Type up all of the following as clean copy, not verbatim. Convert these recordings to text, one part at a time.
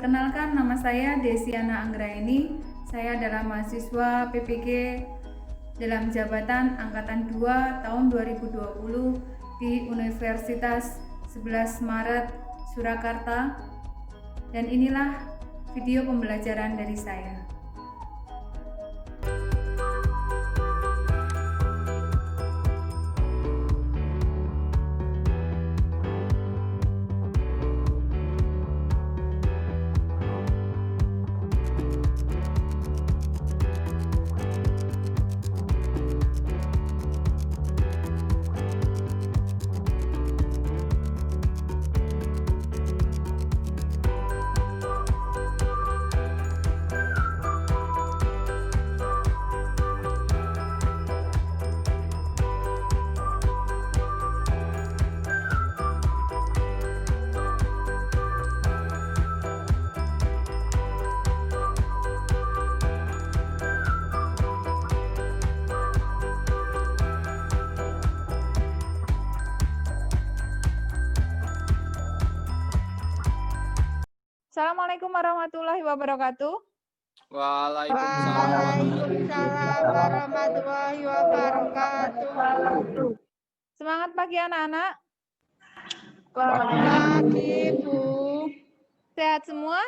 Perkenalkan, nama saya Desiana Anggraini. Saya adalah mahasiswa PPG dalam jabatan Angkatan 2 tahun 2020 di Universitas 11 Maret, Surakarta. Dan inilah video pembelajaran dari saya. Assalamualaikum warahmatullahi wabarakatuh. Waalaikumsalam warahmatullahi wabarakatuh. Semangat pagi anak-anak. Pagi, Bu. Sehat semua?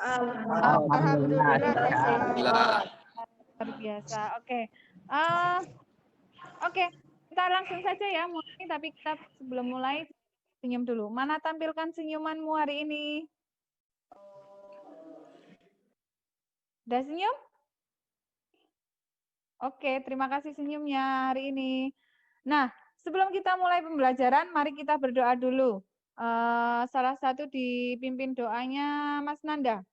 Alhamdulillah sehat. Luar biasa. Oke. Oke, kita langsung saja ya mulai, tapi kita sebelum mulai senyum dulu. Mana tampilkan senyumanmu hari ini? Udah senyum? Oke, terima kasih senyumnya hari ini. Nah, sebelum kita mulai pembelajaran, mari kita berdoa dulu. Salah satu dipimpin doanya Mas Nanda.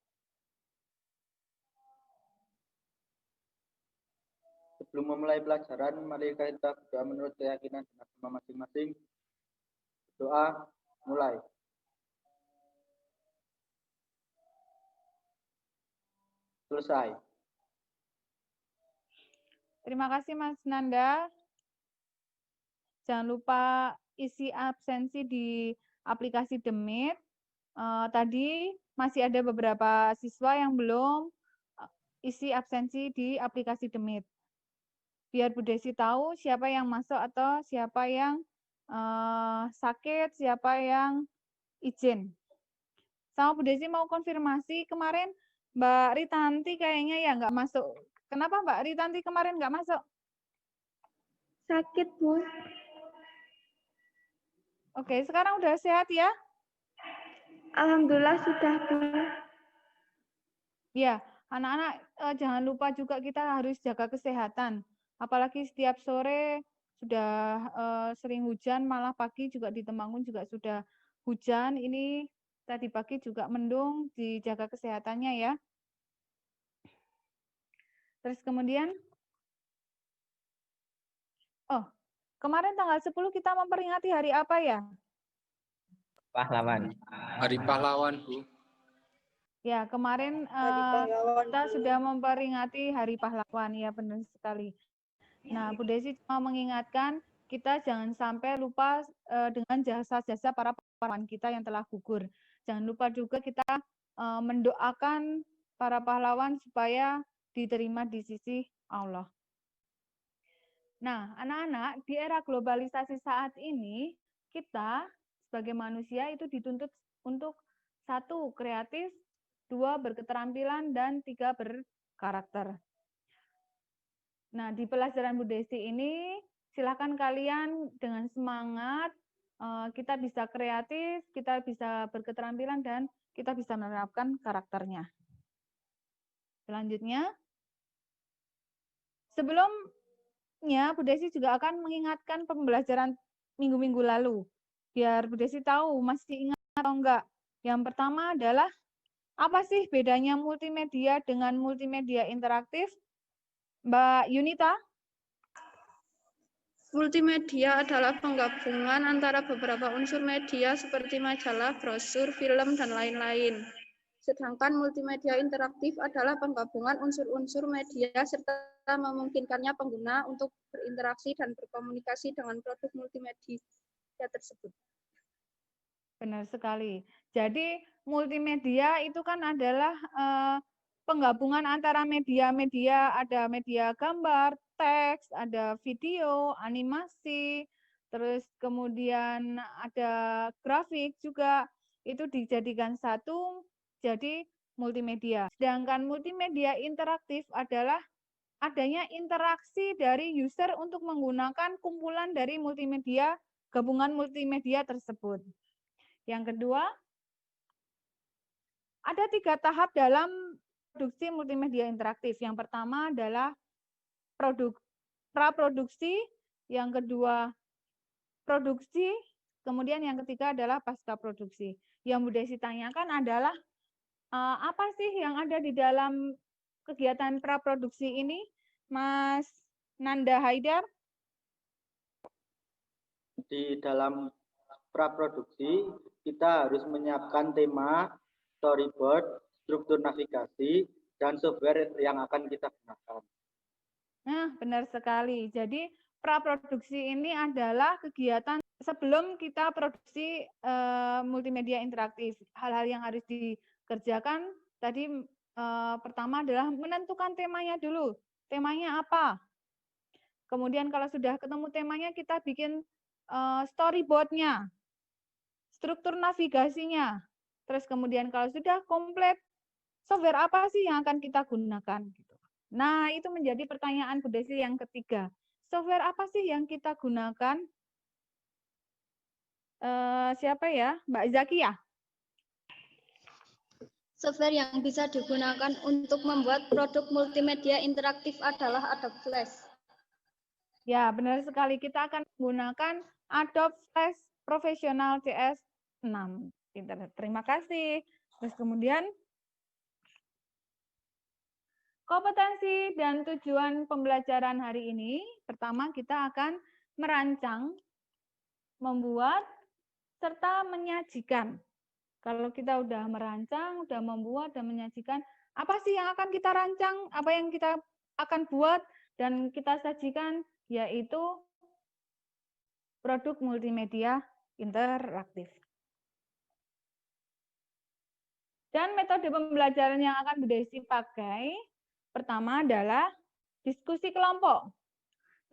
Sebelum memulai pelajaran, mari kita berdoa menurut keyakinan dan agama masing-masing. Doa mulai. Selesai. Terima kasih Mas Nanda. Jangan lupa isi absensi di aplikasi Demit. Tadi masih ada beberapa siswa yang belum isi absensi di aplikasi Demit. Biar Bu Desi tahu siapa yang masuk atau siapa yang sakit, siapa yang izin. Sama Bu Desi mau konfirmasi, kemarin Mbak Ritanti kayaknya ya nggak masuk. Kenapa Mbak Ritanti kemarin nggak masuk? Sakit, Bu. Oke, sekarang udah sehat ya? Alhamdulillah sudah, Bu. Ya, anak-anak jangan lupa juga kita harus jaga kesehatan. Apalagi setiap sore sudah sering hujan, malah pagi juga di Temanggung juga sudah hujan. Ini tadi pagi juga mendung, dijaga kesehatannya ya. Terus kemudian, kemarin tanggal 10 kita memperingati hari apa ya? Pahlawan. Hari Pahlawan, Bu. Ya, kemarin kita sudah memperingati Hari Pahlawan, ya benar sekali. Nah, Bu Desi cuma mengingatkan kita jangan sampai lupa dengan jasa-jasa para pahlawan kita yang telah gugur. Jangan lupa juga kita mendoakan para pahlawan supaya diterima di sisi Allah. Nah, anak-anak, di era globalisasi saat ini, kita sebagai manusia itu dituntut untuk 1, kreatif, 2, berketerampilan, dan 3, berkarakter. Nah, di pelajaran Bu Desi ini, silakan kalian dengan semangat, kita bisa kreatif, kita bisa berketerampilan, dan kita bisa menerapkan karakternya. Selanjutnya, sebelumnya Bu Desi juga akan mengingatkan pembelajaran minggu-minggu lalu, biar Bu Desi tahu masih ingat atau enggak. Yang pertama adalah, apa sih bedanya multimedia dengan multimedia interaktif? Mbak Yunita? Multimedia adalah penggabungan antara beberapa unsur media seperti majalah, brosur, film, dan lain-lain. Sedangkan multimedia interaktif adalah penggabungan unsur-unsur media serta memungkinkannya pengguna untuk berinteraksi dan berkomunikasi dengan produk multimedia tersebut. benar sekali. Jadi multimedia itu kan adalah penggabungan antara media-media, ada media gambar, teks, ada video, animasi, terus kemudian ada grafik juga, itu dijadikan satu jadi multimedia. Sedangkan multimedia interaktif adalah adanya interaksi dari user untuk menggunakan kumpulan dari multimedia, gabungan multimedia tersebut. Yang kedua, ada 3 tahap dalam produksi multimedia interaktif. Yang pertama adalah praproduksi, yang kedua produksi, kemudian yang ketiga adalah pasca produksi. Yang Bu Desi tanyakan adalah apa sih yang ada di dalam kegiatan praproduksi ini, Mas Nanda Haidar? Di dalam praproduksi, kita harus menyiapkan tema, storyboard, struktur navigasi, dan software yang akan kita gunakan. Nah, benar sekali. Jadi, praproduksi ini adalah kegiatan sebelum kita produksi multimedia interaktif. Hal-hal yang harus dikerjakan tadi pertama adalah menentukan temanya dulu. Temanya apa? Kemudian kalau sudah ketemu temanya, kita bikin storyboard-nya, struktur navigasinya. Terus kemudian kalau sudah komplit, software apa sih yang akan kita gunakan? Nah, itu menjadi pertanyaan Bu Desi yang ketiga. Software apa sih yang kita gunakan? Siapa ya? Mbak Zakia? Software yang bisa digunakan untuk membuat produk multimedia interaktif adalah Adobe Flash. Ya, benar sekali. Kita akan menggunakan Adobe Flash Professional CS6. Terima kasih. Terus kemudian, kompetensi dan tujuan pembelajaran hari ini, pertama kita akan merancang, membuat, serta menyajikan. Kalau kita udah merancang, udah membuat, dan menyajikan, apa sih yang akan kita rancang, apa yang kita akan buat, dan kita sajikan, yaitu produk multimedia interaktif. Dan metode pembelajaran yang akan Bu Desi pakai, pertama adalah diskusi kelompok.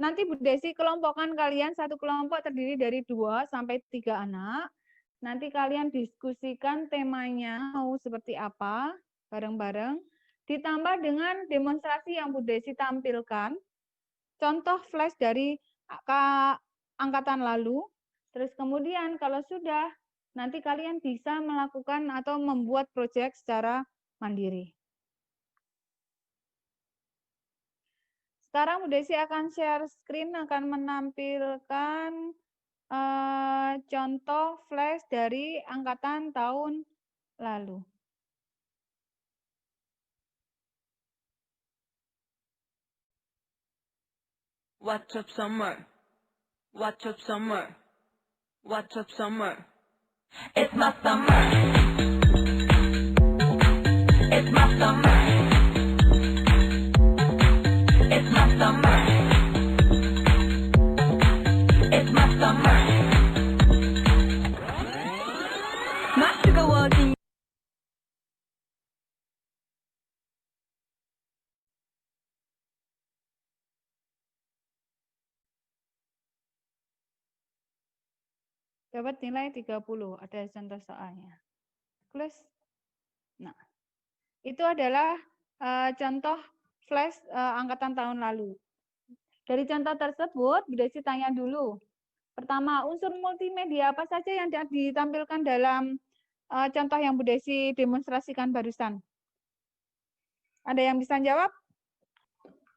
Nanti Bu Desi kelompokkan kalian, satu kelompok terdiri dari 2 sampai 3 anak. Nanti kalian diskusikan temanya mau seperti apa, bareng-bareng. Ditambah dengan demonstrasi yang Bu Desi tampilkan, contoh flash dari angkatan lalu. Terus kemudian kalau sudah, nanti kalian bisa melakukan atau membuat proyek secara mandiri. Sekarang Bu Desi akan share screen, akan menampilkan contoh flash dari angkatan tahun lalu. What's up summer? What's up summer? What's up summer? It's my summer. It's my summer. It's my summer. It's my summer. My sugar was in. Dapat nilai 30, ada contoh soalnya. Plus, nah, itu adalah contoh flash angkatan tahun lalu. Dari contoh tersebut, Bu Desi tanya dulu. Pertama, unsur multimedia apa saja yang ditampilkan dalam contoh yang Bu Desi demonstrasikan barusan? Ada yang bisa jawab?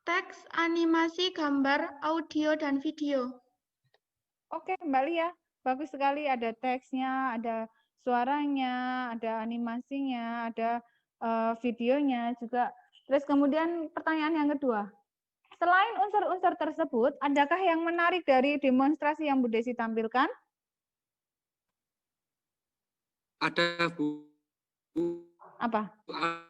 Teks, animasi, gambar, audio, dan video. Oke, kembali ya. Bagus sekali, ada teksnya, ada suaranya, ada animasinya, ada videonya juga. Terus kemudian pertanyaan yang kedua. Selain unsur-unsur tersebut, adakah yang menarik dari demonstrasi yang Bu Desi tampilkan? Ada, Bu. Apa?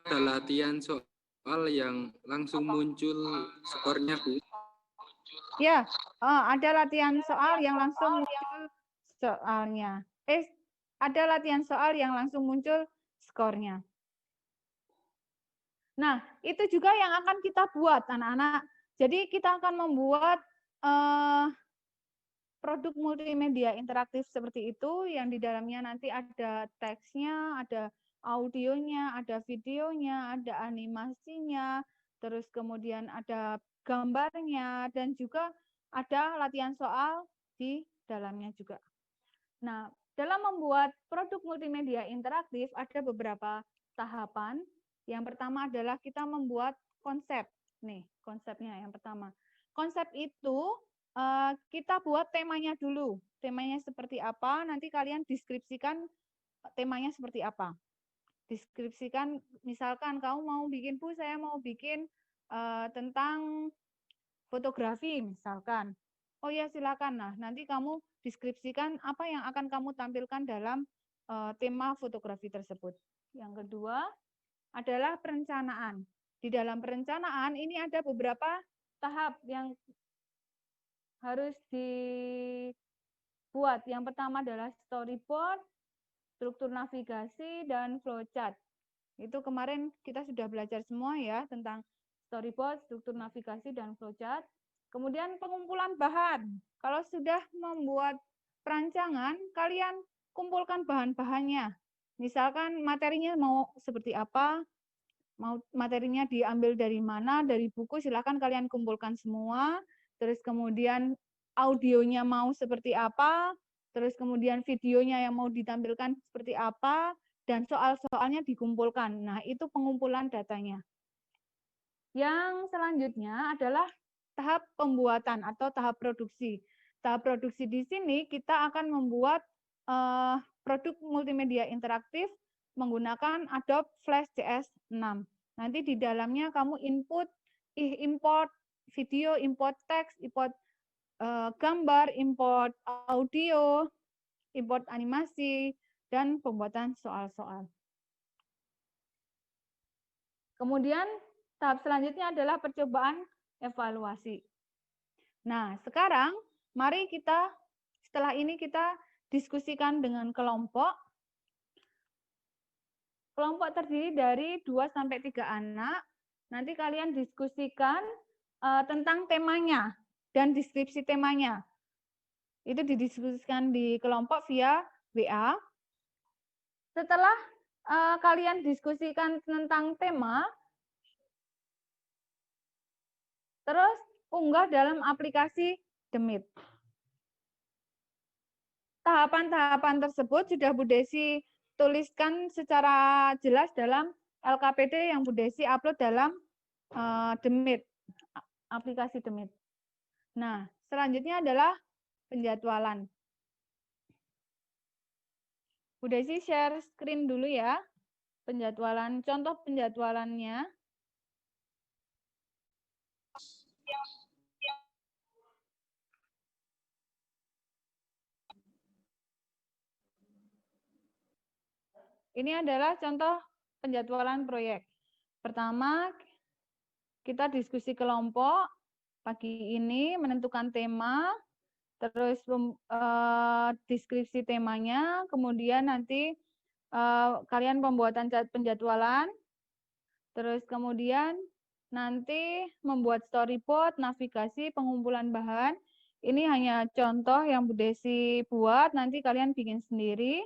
Ada latihan soal yang langsung muncul skornya, Bu. Ya, ada latihan soal yang langsung muncul soalnya. ada latihan soal yang langsung muncul skornya. Nah, itu juga yang akan kita buat, anak-anak. Jadi kita akan membuat produk multimedia interaktif seperti itu, yang di dalamnya nanti ada teksnya, ada audionya, ada videonya, ada animasinya, terus kemudian ada gambarnya, dan juga ada latihan soal di dalamnya juga. Nah, dalam membuat produk multimedia interaktif ada beberapa tahapan. Yang pertama adalah kita membuat konsep. Nih, konsepnya yang pertama. Konsep itu kita buat temanya dulu. Temanya seperti apa, nanti kalian deskripsikan temanya seperti apa. Deskripsikan, misalkan kamu mau bikin, Bu, saya mau bikin tentang fotografi misalkan. Oh ya, silakan. Nah, nanti kamu deskripsikan apa yang akan kamu tampilkan dalam tema fotografi tersebut. Yang kedua adalah perencanaan. Di dalam perencanaan ini ada beberapa tahap yang harus dibuat. Yang pertama adalah storyboard, struktur navigasi, dan flowchart. Itu kemarin kita sudah belajar semua ya tentang storyboard, struktur navigasi, dan flowchart. Kemudian pengumpulan bahan. Kalau sudah membuat perancangan, kalian kumpulkan bahan-bahannya. Misalkan materinya mau seperti apa, mau materinya diambil dari mana, dari buku, silakan kalian kumpulkan semua. Terus kemudian audionya mau seperti apa, terus kemudian videonya yang mau ditampilkan seperti apa, dan soal-soalnya dikumpulkan. Nah, itu pengumpulan datanya. Yang selanjutnya adalah tahap pembuatan atau tahap produksi. Tahap produksi di sini kita akan membuat produk multimedia interaktif menggunakan Adobe Flash CS6. Nanti di dalamnya kamu import video, import teks, import gambar, import audio, import animasi, dan pembuatan soal-soal. Kemudian tahap selanjutnya adalah percobaan evaluasi. Nah, sekarang mari kita setelah ini kita diskusikan dengan kelompok. Kelompok terdiri dari 2 sampai 3 anak. Nanti kalian diskusikan tentang temanya dan deskripsi temanya. Itu didiskusikan di kelompok via WA. Setelah kalian diskusikan tentang tema, terus unggah dalam aplikasi The Meet. Tahapan-tahapan tersebut sudah Bu Desi tuliskan secara jelas dalam LKPD yang Bu Desi upload dalam The Meet, aplikasi The Meet. Nah, selanjutnya adalah penjadwalan. Bu Desi share screen dulu ya, penjadwalan, contoh penjadwalannya. Ini adalah contoh penjadwalan proyek. Pertama, kita diskusi kelompok pagi ini, menentukan tema, terus deskripsi temanya, kemudian nanti kalian pembuatan penjadwalan, terus kemudian nanti membuat storyboard, navigasi, pengumpulan bahan. Ini hanya contoh yang Bu Desi buat, nanti kalian bikin sendiri.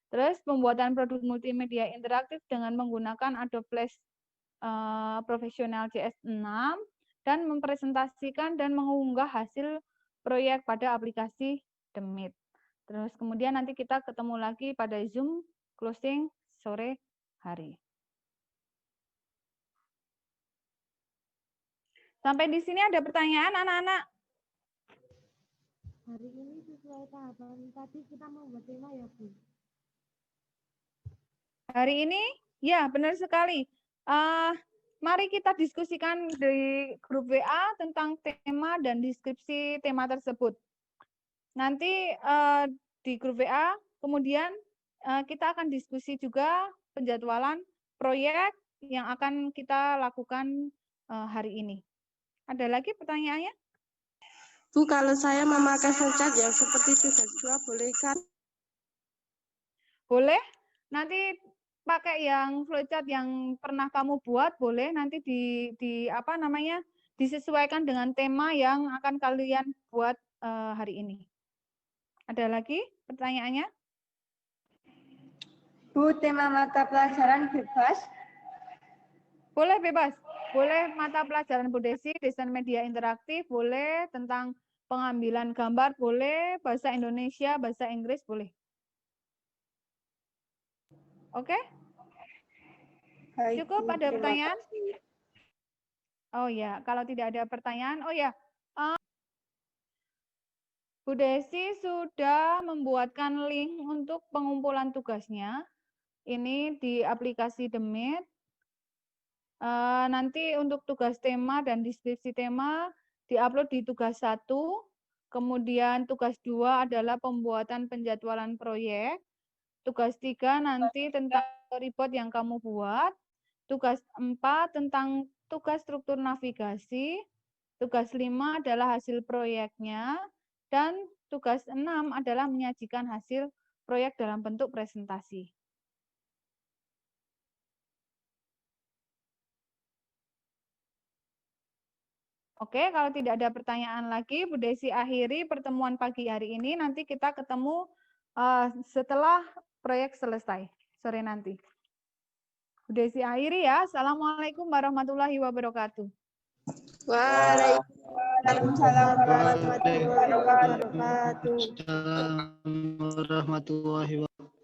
Terus pembuatan produk multimedia interaktif dengan menggunakan Adobe Flash Professional CS6 dan mempresentasikan dan mengunggah hasil proyek pada aplikasi The Meet. Terus kemudian nanti kita ketemu lagi pada Zoom closing sore hari. Sampai di sini ada pertanyaan anak-anak? Hari ini sesuai tahapan tadi kita membuat tema ya, Bu? Hari ini, ya benar sekali. Mari kita diskusikan di grup WA tentang tema dan deskripsi tema tersebut. Nanti di grup WA, kemudian kita akan diskusi juga penjadwalan proyek yang akan kita lakukan hari ini. Ada lagi pertanyaannya? Bu, kalau saya memakai flowchart yang seperti itu, boleh kan? Boleh? Nanti pakai yang flowchart yang pernah kamu buat, boleh nanti di apa namanya? Disesuaikan dengan tema yang akan kalian buat hari ini. Ada lagi pertanyaannya? Bu, tema mata pelajaran bebas. Boleh bebas. Boleh mata pelajaran Bu Desi, desain media interaktif, boleh tentang pengambilan gambar, boleh bahasa Indonesia, bahasa Inggris, boleh. Oke? Baik, Cukup Bu, ada terima pertanyaan? kasih. Oh ya, kalau tidak ada pertanyaan, oh ya, Bu Desi sudah membuatkan link untuk pengumpulan tugasnya. Ini di aplikasi Demit. Nanti untuk tugas tema dan deskripsi tema diupload di tugas 1, kemudian tugas 2 adalah pembuatan penjadwalan proyek, tugas 3 nanti tentang storyboard yang kamu buat, tugas 4 tentang tugas struktur navigasi, tugas 5 adalah hasil proyeknya, dan tugas 6 adalah menyajikan hasil proyek dalam bentuk presentasi. Oke, kalau tidak ada pertanyaan lagi, Bu Desi akhiri pertemuan pagi hari ini. Nanti kita ketemu setelah proyek selesai, sore nanti. Bu Desi akhiri ya. Assalamualaikum warahmatullahi wabarakatuh. Waalaikumsalam warahmatullahi wabarakatuh. warahmatullahi wabarakatuh.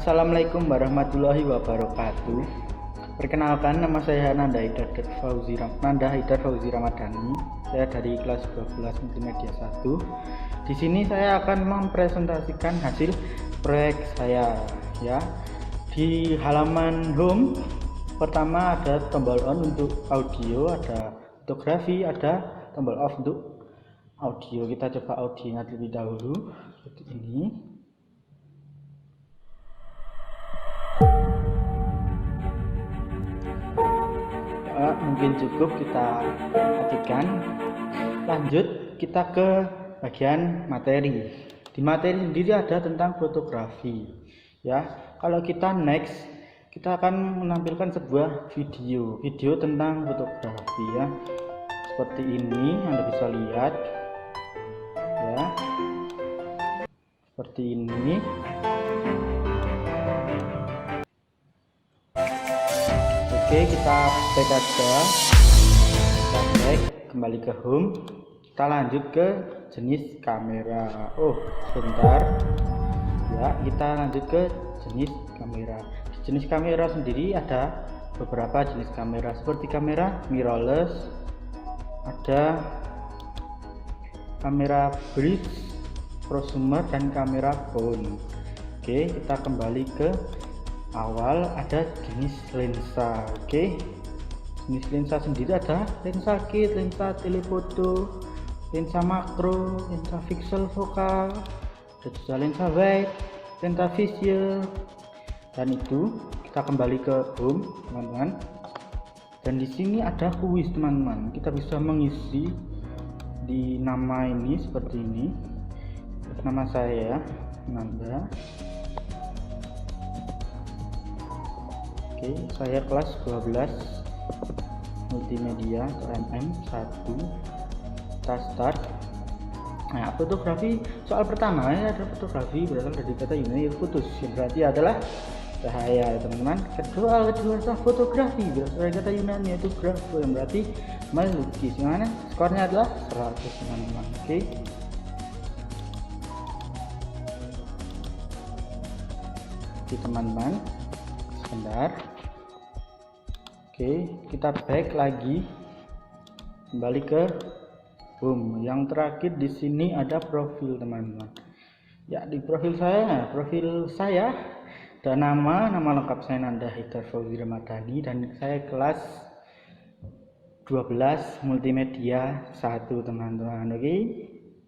Assalamualaikum warahmatullahi wabarakatuh. Perkenalkan, nama saya Nanda Haidar Fauzi Ramadhani. Saya dari kelas 12 Multimedia 1. Di sini saya akan mempresentasikan hasil proyek saya ya. Di halaman home pertama ada tombol on untuk audio, ada fotografi, ada tombol off untuk audio. Kita coba audionya terlebih dahulu seperti ini. Ya, mungkin cukup kita matikan. Lanjut kita ke bagian materi. Di materi sendiri ada tentang fotografi ya. Kalau kita next, kita akan menampilkan sebuah video tentang fotografi ya, seperti ini. Anda bisa lihat ya, seperti ini. Oke, kita back aja, kita back kembali ke home. Kita lanjut ke jenis kamera. Sebentar ya, kita lanjut ke jenis kamera. Di jenis kamera sendiri ada beberapa jenis kamera, seperti kamera mirrorless, ada kamera bridge, prosumer, dan kamera phone. Oke, kita kembali ke awal. Ada jenis lensa. Oke, jenis lensa sendiri ada lensa kit, lensa telefoto, lensa makro, lensa pixel fokal, ada juga lensa wide, lensa visual. Dan itu kita kembali ke home teman-teman. Dan di sini ada kuis teman-teman. Kita bisa mengisi di nama ini seperti ini. Nama saya Nanda. Oke, saya kelas 12 Multimedia KMM 1. Kita start. Nah, fotografi, soal pertama ya, ada fotografi berasal dari kata Yunani fotos, yang berarti adalah cahaya teman-teman. Kedua adalah fotografi berasal dari kata Yunani yaitu grafo, yang berarti melukis. Yang mana skornya adalah 100 teman-teman. Oke, teman-teman, sebentar. Oke, kita back lagi, kembali ke home. Yang terakhir di sini ada profil teman-teman. Ya, di profil saya ada nama lengkap saya Nanda Haidar Fauzi Ramadhani, dan saya kelas 12 Multimedia 1 teman-teman. Oke,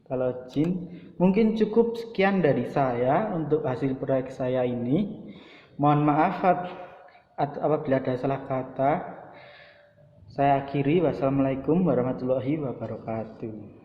kalau izin mungkin cukup sekian dari saya untuk hasil proyek saya ini. Mohon maaf apabila ada salah kata. Saya akhiri. Wassalamualaikum warahmatullahi wabarakatuh.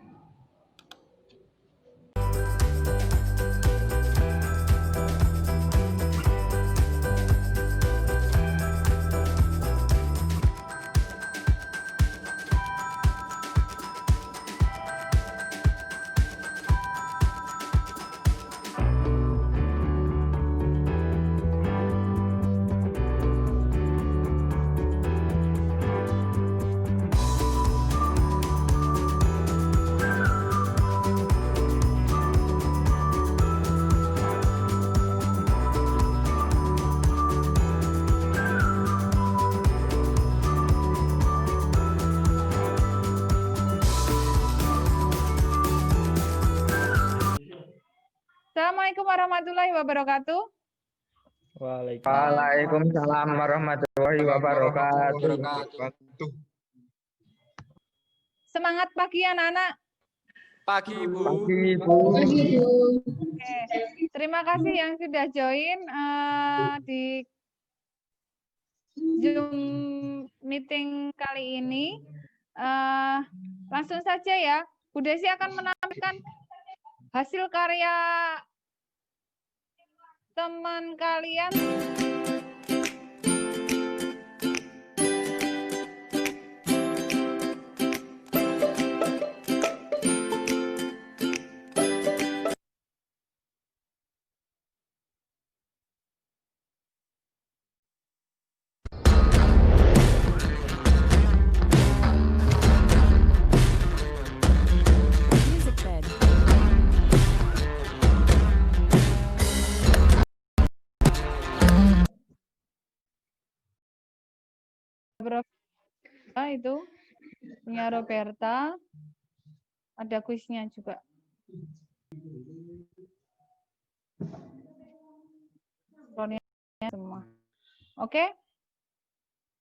Assalamualaikum warahmatullahi wabarakatuh. Waalaikumsalam warahmatullahi wabarakatuh. Semangat pagi anak-anak. Pagi Bu. Oke, terima kasih yang sudah join di Zoom meeting kali ini. Langsung saja ya, Bu Desi akan menampilkan hasil karya teman kalian. itu punya Roberta. Ada kuisnya juga. Semua. Oke.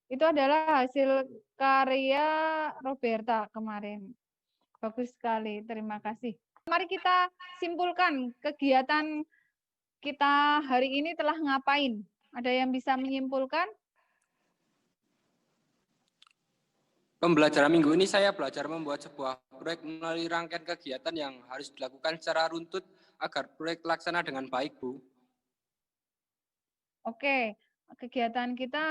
Itu adalah hasil karya Roberta kemarin. Bagus sekali, terima kasih. Mari kita simpulkan kegiatan kita hari ini telah ngapain. Ada yang bisa menyimpulkan? Pembelajaran minggu ini saya belajar membuat sebuah proyek melalui rangkaian kegiatan yang harus dilakukan secara runtut agar proyek terlaksana dengan baik, Bu. Oke, kegiatan kita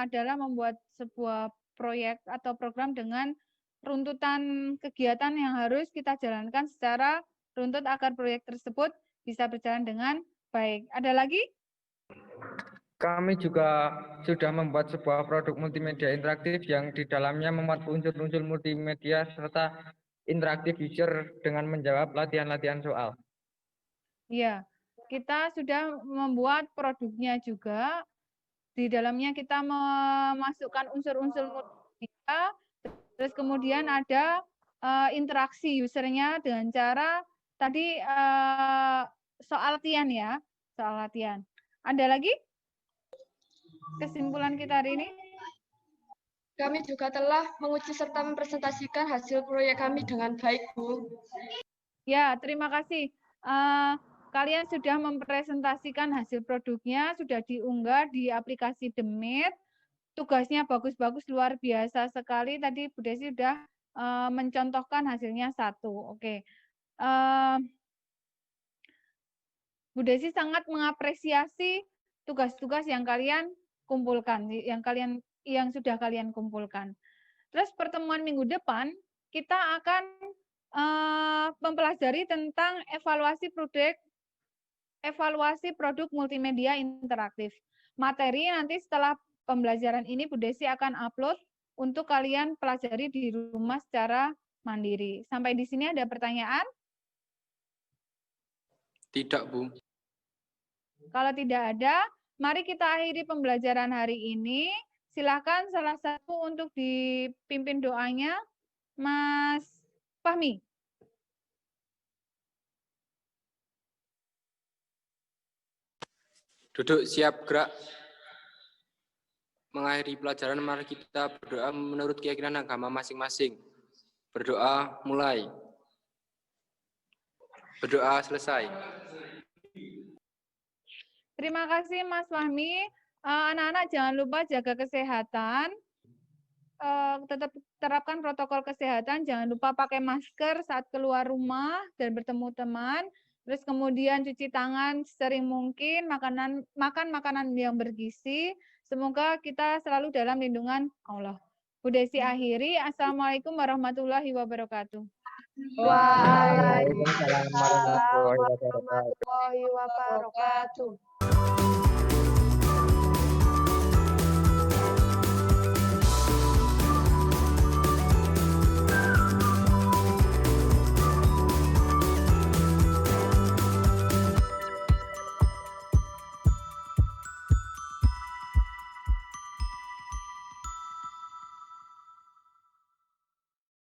adalah membuat sebuah proyek atau program dengan runtutan kegiatan yang harus kita jalankan secara runtut agar proyek tersebut bisa berjalan dengan baik. Ada lagi? Kami juga sudah membuat sebuah produk multimedia interaktif yang di dalamnya memuat unsur-unsur multimedia serta interaktif user dengan menjawab latihan-latihan soal. Iya, kita sudah membuat produknya juga. Di dalamnya kita memasukkan unsur-unsur multimedia, terus kemudian ada interaksi usernya dengan cara tadi soal latihan ya, soal latihan. Ada lagi? Kesimpulan kita hari ini? Kami juga telah menguji serta mempresentasikan hasil proyek kami dengan baik, Bu. Ya, terima kasih. Kalian sudah mempresentasikan hasil produknya, sudah diunggah di aplikasi Demit. Tugasnya bagus-bagus, luar biasa sekali. Tadi Bu Desi sudah mencontohkan hasilnya 1. Oke. Bu Desi sangat mengapresiasi tugas-tugas yang kalian kumpulkan, yang sudah kalian kumpulkan. Terus pertemuan minggu depan kita akan mempelajari tentang evaluasi produk multimedia interaktif. Materi nanti setelah pembelajaran ini Bu Desi akan upload untuk kalian pelajari di rumah secara mandiri. Sampai di sini ada pertanyaan? Tidak, Bu. Kalau tidak ada, mari kita akhiri pembelajaran hari ini. Silakan salah satu untuk dipimpin doanya, Mas Fahmi. Duduk, siap, gerak. Mengakhiri pelajaran, mari kita berdoa menurut keyakinan agama masing-masing. Berdoa mulai. Berdoa selesai. Terima kasih Mas Fahmi. Anak-anak jangan lupa jaga kesehatan. Tetap terapkan protokol kesehatan. Jangan lupa pakai masker saat keluar rumah dan bertemu teman. Terus kemudian cuci tangan sering mungkin, makan makanan yang bergizi. Semoga kita selalu dalam lindungan Allah. Bu Desi akhiri. Assalamualaikum warahmatullahi wabarakatuh. Waalaikumsalam warahmatullahi wabarakatuh. warahmatullahi wabarakatuh.